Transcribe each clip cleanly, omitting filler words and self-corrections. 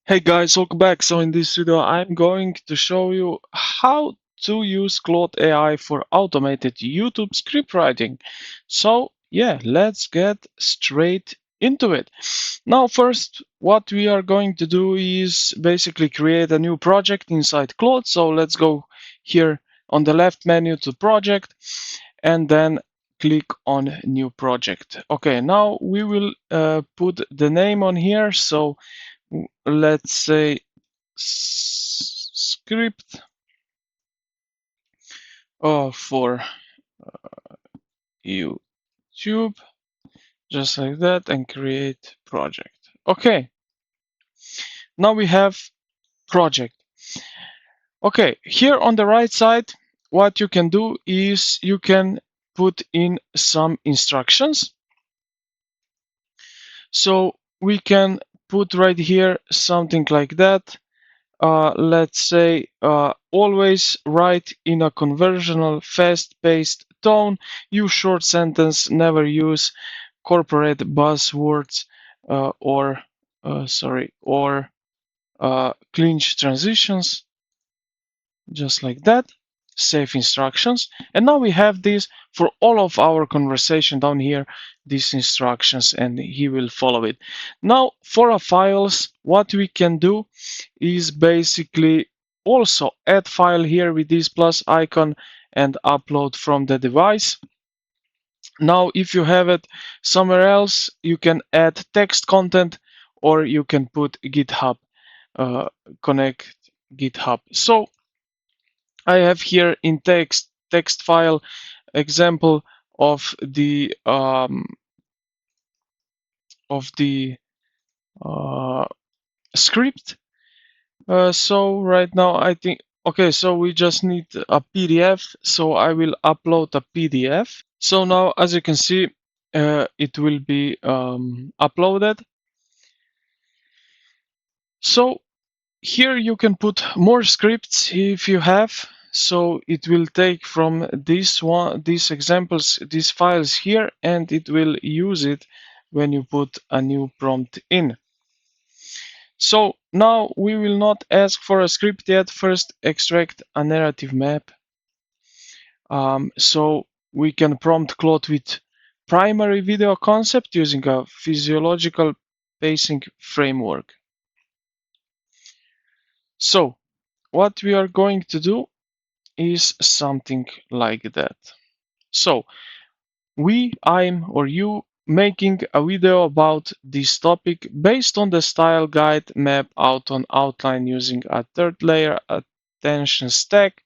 Hey guys, welcome back. So in this video, I'm going to show you how to use Claude AI for automated YouTube script writing. So yeah, let's get straight into it. Now first, what we are going to do is basically create a new project inside Claude. So let's go here on the left menu to project and then click on new project. Okay, now we will put the name on here. So let's say script for YouTube, just like that, and create project. Okay, now we have project. Okay, here on the right side, what you can do is you can put in some instructions. So we can put right here something like that. Let's say always write in a conversational, fast-paced tone. Use short sentence. Never use corporate buzzwords or clinch transitions. Just like that. Save instructions. And now we have this for all of our conversation down here, these instructions, and he will follow it. Now for our files, what we can do is basically also add file here with this plus icon and upload from the device. Now if you have it somewhere else, you can add text content or you can put GitHub, connect GitHub. So I have here in text file example of the script. So right now I think okay, so we just need a PDF. So I will upload a PDF. So now as you can see, it will be uploaded. So here you can put more scripts if you have. So it will take from these examples, these files here, and it will use it when you put a new prompt in. So now we will not ask for a script yet. First, extract a narrative map. So we can prompt Claude with primary video concept using a physiological pacing framework. So what we are going to do is something like that. So I'm or you making a video about this topic based on the style guide map out on outline using a third layer attention stack,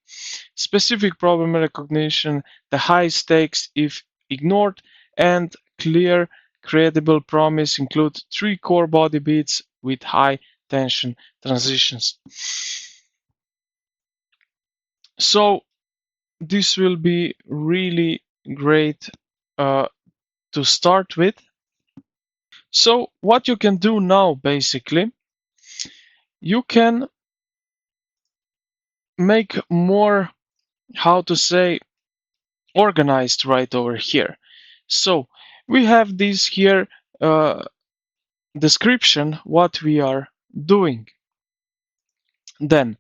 specific problem recognition, the high stakes if ignored, and clear credible promise include 3 core body beats with high tension transitions. So this will be really great to start with. So what you can do now, basically, you can make more, how to say, organized right over here. So we have this here description, what we are doing. Then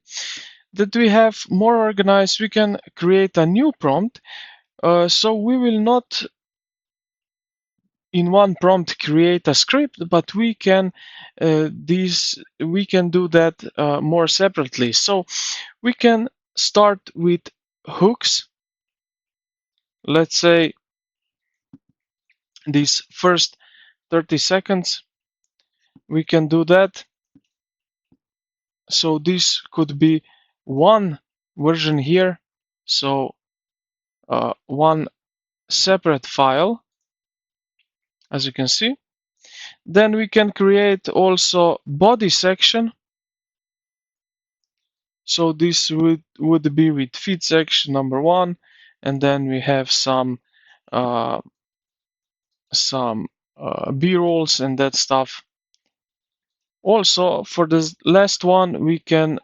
that we have more organized, we can create a new prompt. So we will not in one prompt create a script, but we can do that more separately. So we can start with hooks. Let's say these first 30 seconds, we can do that. So this could be one version here. So one separate file, as you can see. Then we can create also body section. So this would be with feed section number 1, and then we have some uh, b-rolls and that stuff. Also, for the last one, we can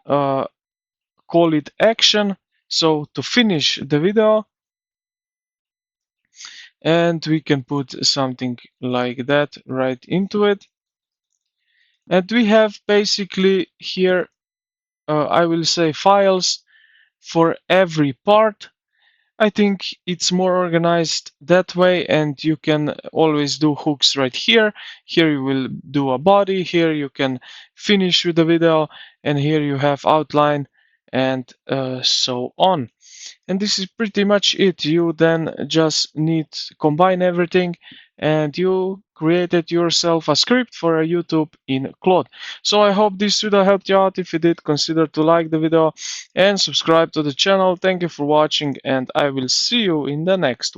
call it action. So to finish the video, and we can put something like that right into it. And we have basically here, I will say, files for every part. I think it's more organized that way, and you can always do hooks right here. Here you will do a body, here you can finish with the video, and here you have outline, and so on. And this is pretty much it. You then just need to combine everything, and you created yourself a script for a YouTube in Claude. So I hope this video helped you out. If you did, consider to like the video and subscribe to the channel. Thank you for watching, and I will see you in the next one.